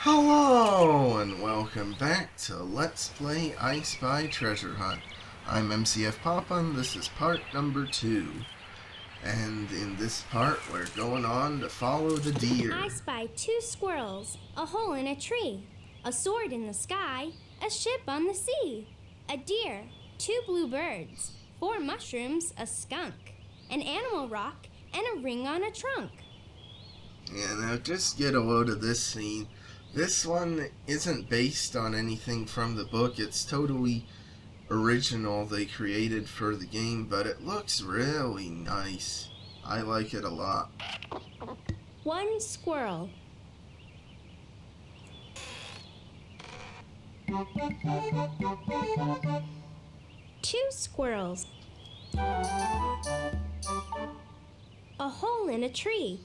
Hello and welcome back to Let's Play I Spy Treasure Hunt. I'm MCFPapa and this is part number 2. And in this part we're going on to follow the deer. I spy 2 squirrels, a hole in a tree, a sword in the sky, a ship on the sea, a deer, 2 blue birds, 4 mushrooms, a skunk, an animal rock, and a ring on a trunk. Yeah, now just get a load of this scene. This one isn't based on anything from the book. It's totally original they created for the game, but it looks really nice. I like it a lot. 1 squirrel. Two squirrels. A hole in a tree.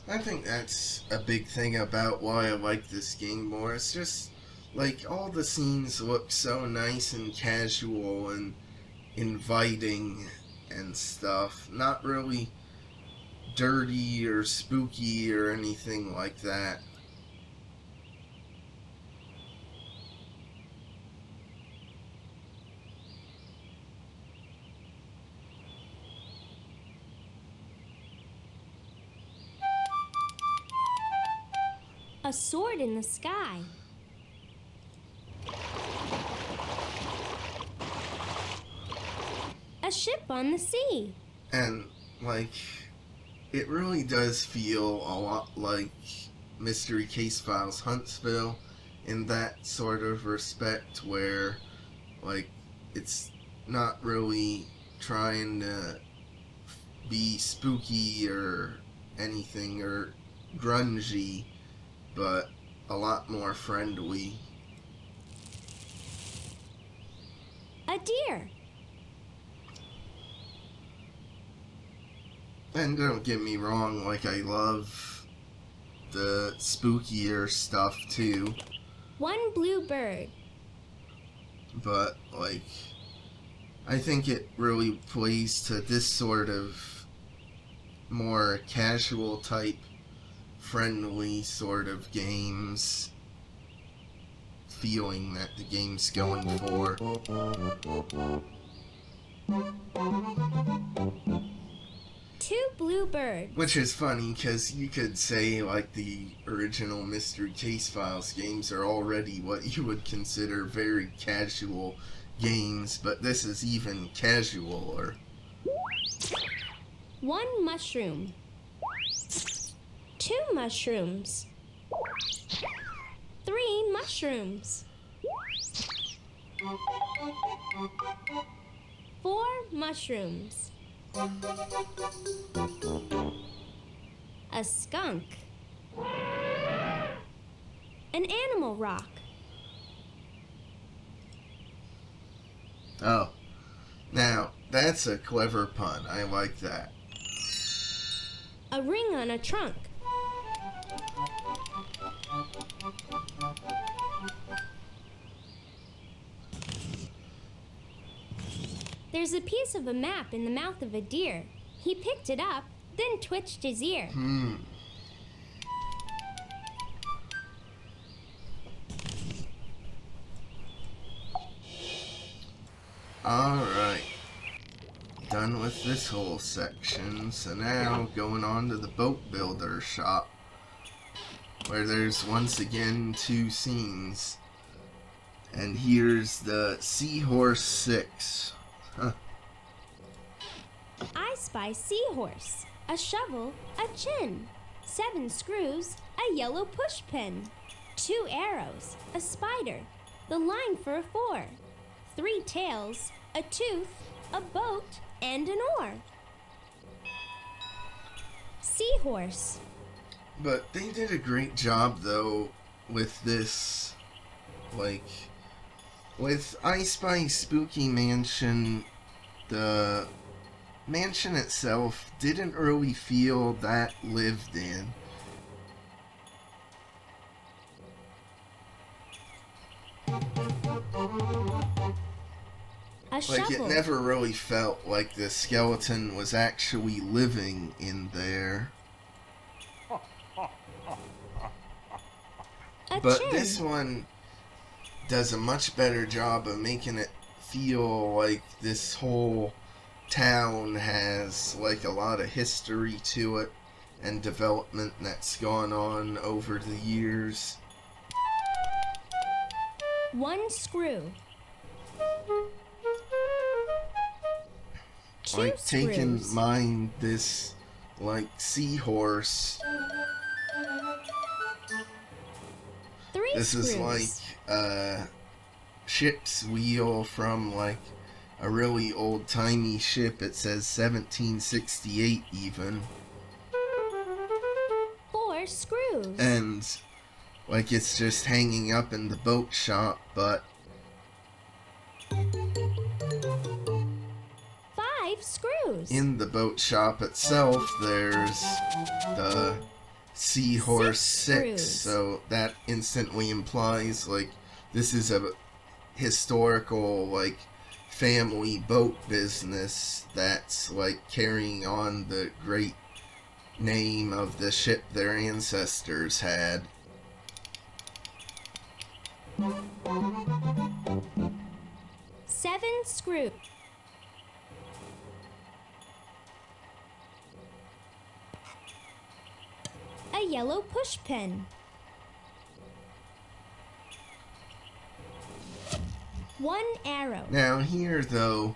I think that's a big thing about why I like this game more. It's just, like, all the scenes look so nice and casual and inviting and stuff. Not really dirty or spooky or anything like that. A sword in the sky. A ship on the sea. And, like, it really does feel a lot like Mystery Case Files Huntsville in that sort of respect where, like, it's not really trying to be spooky or anything or grungy, but a lot more friendly. A deer. And don't get me wrong, like, I love the spookier stuff too, 1 blue bird. but, like, I think it really plays to this sort of more casual type, friendly sort of games feeling that the game's going for. 2 blue birds. Which is funny, because you could say, like, the original Mystery Case Files games are already what you would consider very casual games, but this is even casualer. 1 mushroom. 2 mushrooms. 3 mushrooms. 4 mushrooms. A skunk. An animal rock. Oh, now, that's a clever pun. I like that. A ring on a trunk. There's a piece of a map in the mouth of a deer. He picked it up, then twitched his ear. Alright. Done with this whole section, so now going on to the boat builder shop, where there's once again 2 scenes. And here's the Seahorse 6. Huh. I spy seahorse, a shovel, a chin, 7 screws, a yellow push pin, 2 arrows, a spider, the line for a 4, 3 tails, a tooth, a boat, and an oar. Seahorse. But they did a great job, though, with this. Like, with I Spy Spooky Mansion, the mansion itself didn't really feel that lived in. A Like, it shovel. never really felt like the skeleton was actually living in there. a But chin. this one does a much better job of making it feel like this whole town has like a lot of history to it and development that's gone on over the years. 1 screw. 2 Like taking screws. mind this like seahorse. 3 This screws. is like a ship's wheel from like a really old timey ship. It says 1768 even. 4 screws. And like it's just hanging up in the boat shop, but 5 screws. in the boat shop itself there's the Seahorse 6, screws. so that instantly implies like this is a historical like family boat business that's like carrying on the great name of the ship their ancestors had. Seven screws. A yellow push pin. 1 arrow. Now here though,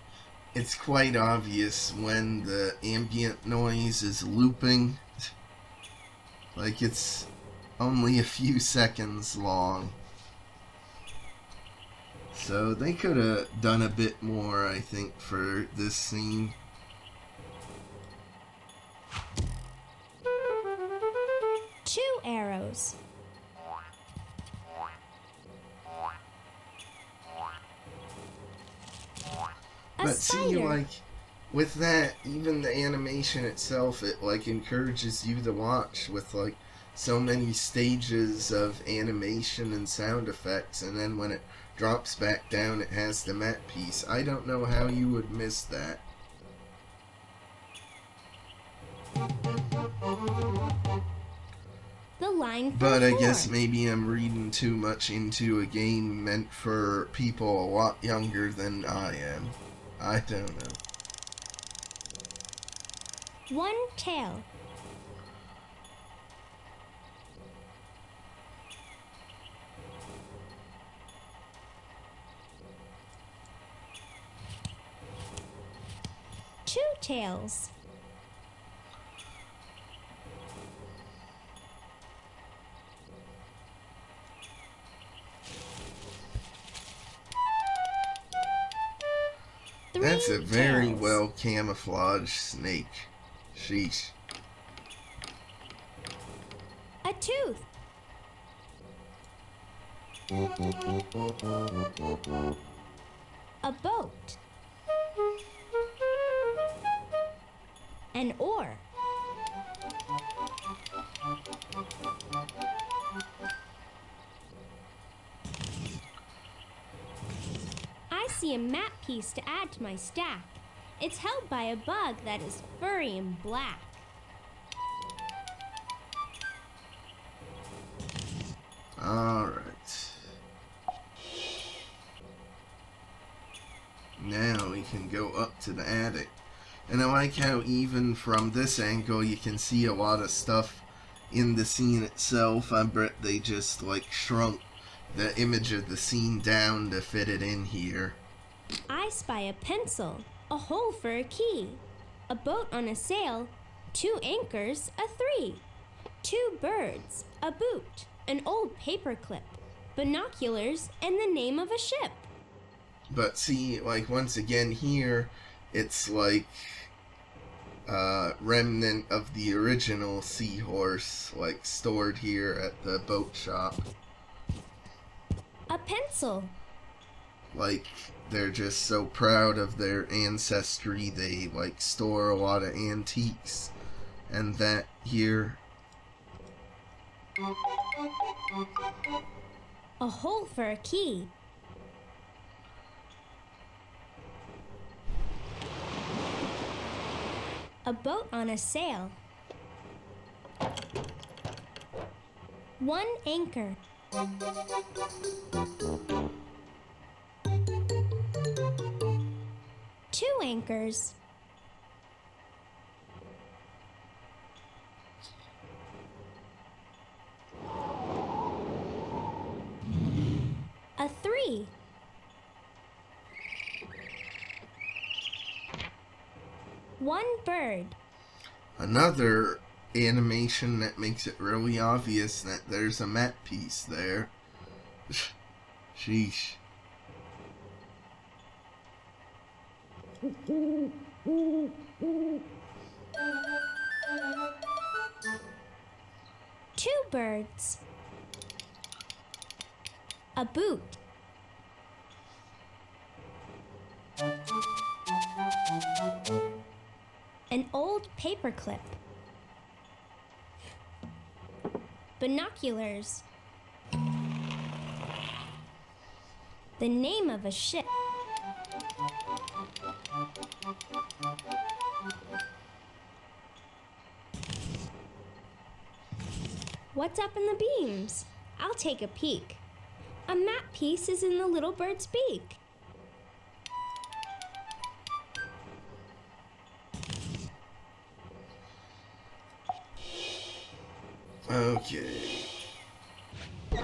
it's quite obvious when the ambient noise is looping. Like it's only a few seconds long. So they could have done a bit more, I think, for this scene. Two arrows. A But spider. see, like, with that, even the animation itself, it, like, encourages you to watch with, like, so many stages of animation and sound effects, and then when it drops back down, it has the matte piece. I don't know how you would miss that. The line for But I four. guess maybe I'm reading too much into a game meant for people a lot younger than I am. I don't know. 1 tail. Two tails. Three That's a very tails. well camouflaged snake. Sheesh. A tooth. A boat. An oar. I see a map piece to add to my stack. It's held by a bug that is furry and black. Alright. Now we can go up to the attic. And I like how even from this angle you can see a lot of stuff in the scene itself. I bet they just like shrunk the image of the scene down to fit it in here. I spy a pencil, a hole for a key, a boat on a sail, 2 anchors, a 3, 2 birds, a boot, an old paper clip, binoculars, and the name of a ship. But see, like once again here, it's like remnant of the original seahorse, like stored here at the boat shop. A pencil. Like they're just so proud of their ancestry, they like store a lot of antiques. And that here, A hole for a key. A boat on a sail. 1 anchor. Two anchors. A three. One bird. Another animation that makes it really obvious that there's a map piece there. Sheesh. Two birds. A boot. An old paperclip. Binoculars. The name of a ship. What's up in the beams? I'll take a peek. A map piece is in the little bird's beak. Okay.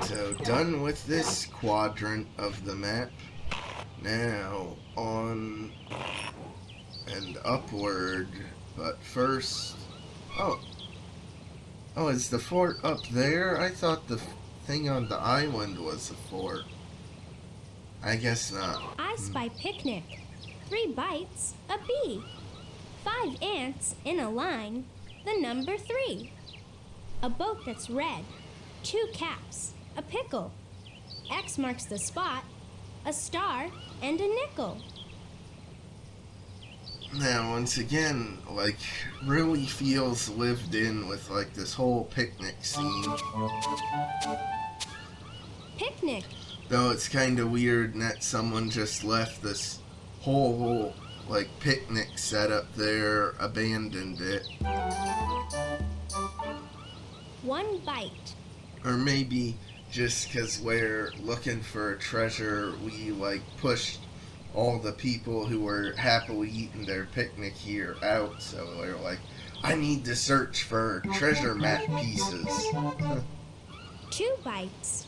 So done with this quadrant of the map. Now on and upward. But first... Oh, is the fort up there? I thought the thing on the island was a fort. I guess not. I spy picnic. 3 bites, a bee. 5 ants in a line, the number 3. A boat that's red. 2 caps, a pickle. X marks the spot, a star, and a nickel. Now, once again, like, really feels lived in with, like, this whole picnic scene. Picnic. Though it's kind of weird that someone just left this whole, like, picnic setup there, abandoned it. 1 bite. Or maybe just because we're looking for a treasure, we, like, pushed all the people who were happily eating their picnic here out, so they're like, I need to search for treasure map pieces. 2 bites.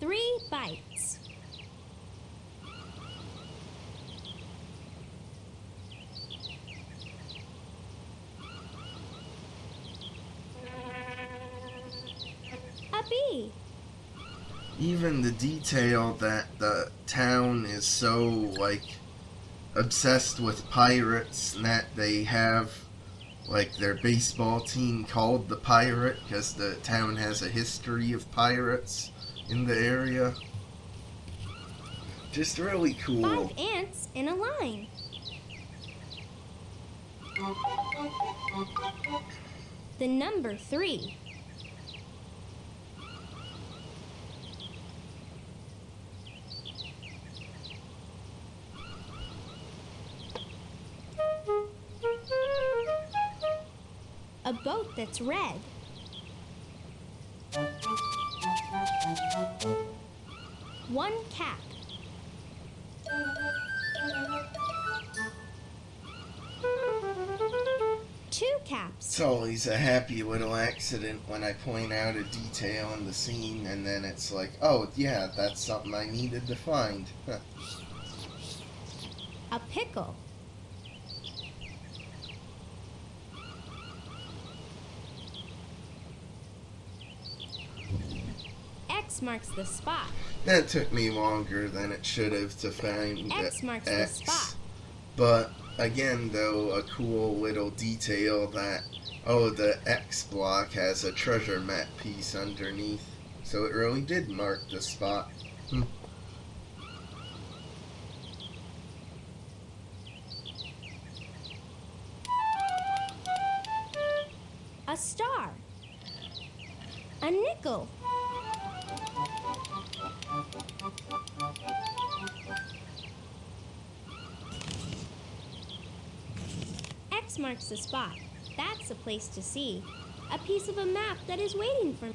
3 bites. A bee. Even the detail that the town is so, like, obsessed with pirates that they have, like, their baseball team called the Pirate because the town has a history of pirates in the area. Just really cool. 5 ants in a line. The number 3. A boat that's red. One cap. Two caps. It's always a happy little accident when I point out a detail in the scene and then it's like, oh yeah, that's something I needed to find. A pickle. X marks the spot. That took me longer than it should have to find X marks the spot. But again, though, a cool little detail that, oh, the X block has a treasure map piece underneath. So it really did mark the spot. A star. A nickel. X This marks the spot. That's the place to see. A piece of a map that is waiting for me.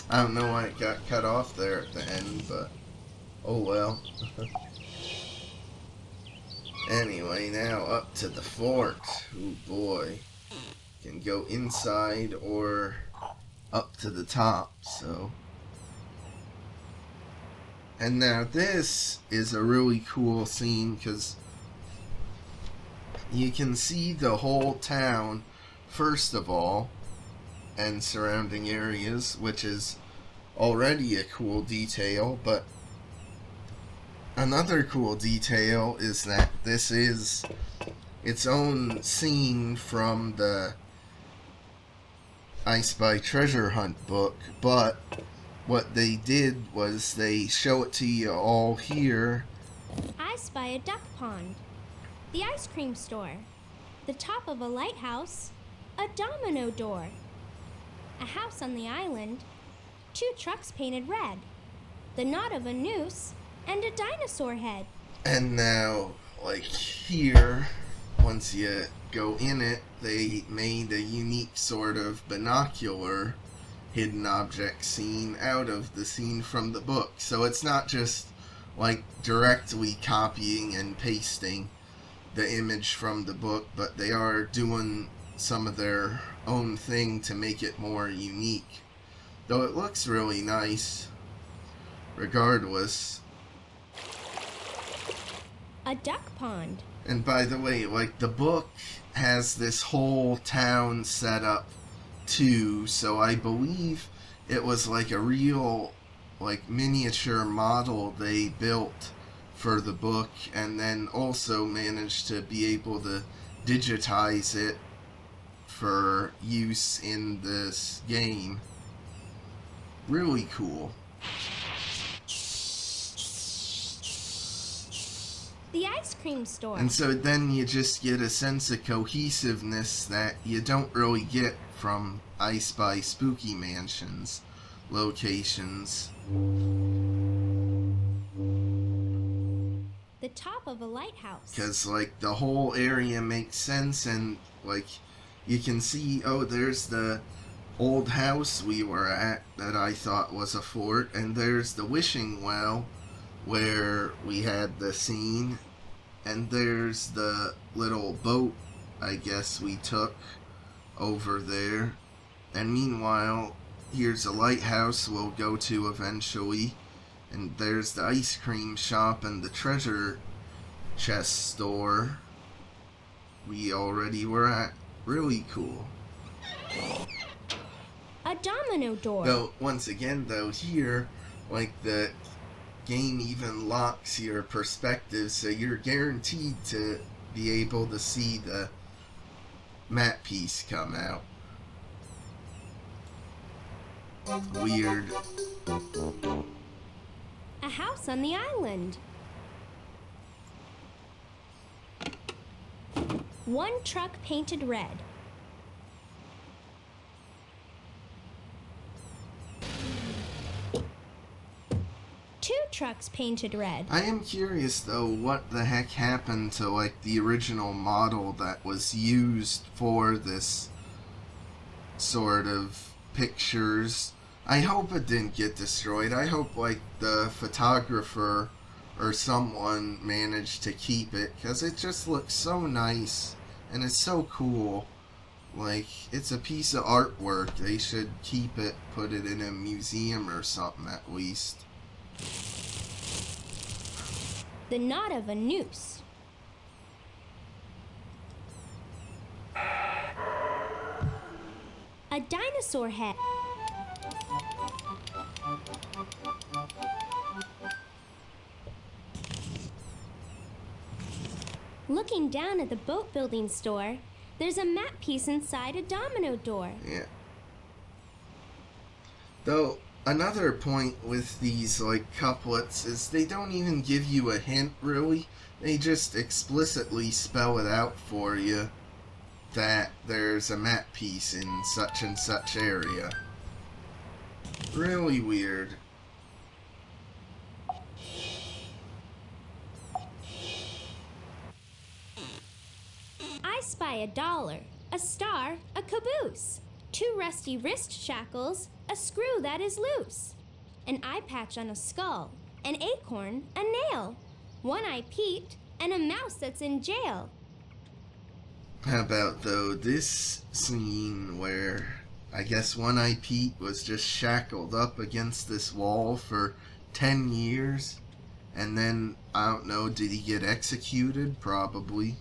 I don't know why it got cut off there at the end, but oh well. Anyway, now up to the fort. Oh boy. Can go inside or up to the top, so. And now this is a really cool scene because you can see the whole town, first of all, and surrounding areas, which is already a cool detail, but another cool detail is that this is its own scene from the I Spy Treasure Hunt book, but what they did was they show it to you all here. I spy a duck pond, the ice cream store, the top of a lighthouse, a domino door, a house on the island, 2 trucks painted red, the knot of a noose, and a dinosaur head. And now, like here, once you go in it, they made a unique sort of binocular hidden object scene out of the scene from the book. So it's not just like directly copying and pasting the image from the book, but they are doing some of their own thing to make it more unique. Though it looks really nice, regardless. A duck pond. And by the way, like, the book has this whole town set up too, so I believe it was like a real, like, miniature model they built for the book, and then also managed to be able to digitize it for use in this game. Really cool. The ice cream store. And so then you just get a sense of cohesiveness that you don't really get from I Spy Spooky Mansion's locations. The top of a lighthouse. Because, like, the whole area makes sense, and, like, you can see, oh, there's the old house we were at that I thought was a fort, and there's the wishing well where we had the scene, and there's the little boat I guess we took over there. And meanwhile, here's a lighthouse we'll go to eventually, and there's the ice cream shop and the treasure chest store we already were at. Really cool. A domino door. Though, once again, though, here, like, the game even locks your perspective, so you're guaranteed to be able to see the map piece come out. Weird. A house on the island. 1 truck painted red. Two trucks painted red. I am curious, though, what the heck happened to, like, the original model that was used for this sort of pictures. I hope it didn't get destroyed. I hope, like, the photographer or someone managed to keep it, because it just looks so nice, and it's so cool. Like, it's a piece of artwork. They should keep it, put it in a museum or something at least. The knot of a noose. A dinosaur head. Looking down at the boat building store, there's a map piece inside a domino door. Yeah. Though, another point with these, like, couplets is they don't even give you a hint, really. They just explicitly spell it out for you that there's a map piece in such and such area. Really weird. spy a dollar, a star, a caboose, 2 rusty wrist shackles, a screw that is loose, an eye patch on a skull, an acorn, a nail, 1 eye peaked, and a mouse that's in jail. How about, though, this scene where I guess One Eye Pete was just shackled up against this wall for 10 years, and then, I don't know, did he get executed? Probably.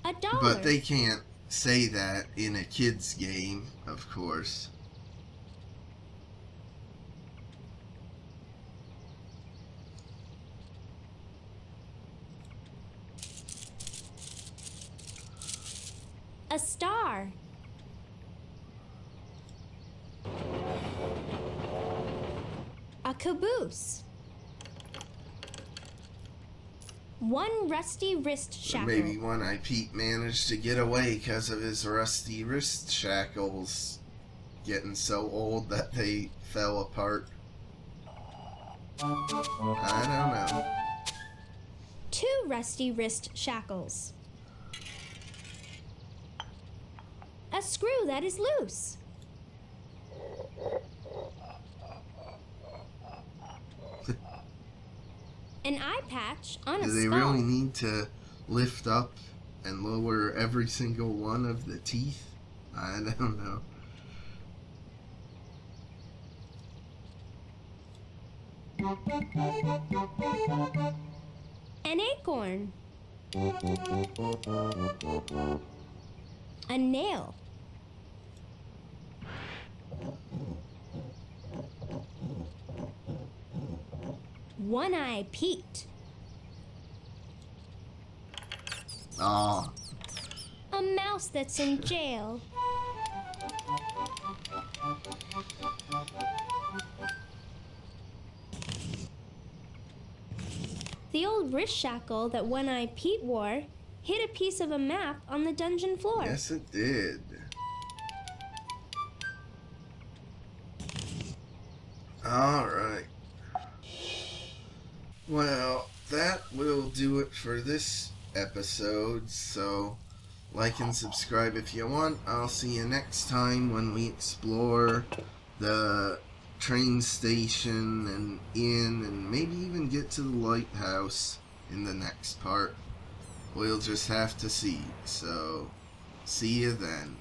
A dollar. But they can't say that in a kid's game, of course. A star. A caboose. 1 rusty wrist shackle. Maybe One Eye Pete managed to get away because of his rusty wrist shackles getting so old that they fell apart. I don't know. 2 rusty wrist shackles. A screw that is loose. An eye patch on a Do skull. they really need to lift up and lower every single one of the teeth? I don't know. An acorn. A nail. One eye peaked. Aw. A mouse that's in jail. The old wrist shackle that One Eye Pete wore hit a piece of a map on the dungeon floor. Yes, it did. Alright. Well, that will do it for this episode, so like and subscribe if you want. I'll see you next time when we explore the train station and inn and maybe even get to the lighthouse in the next part. We'll just have to see. So, see you then.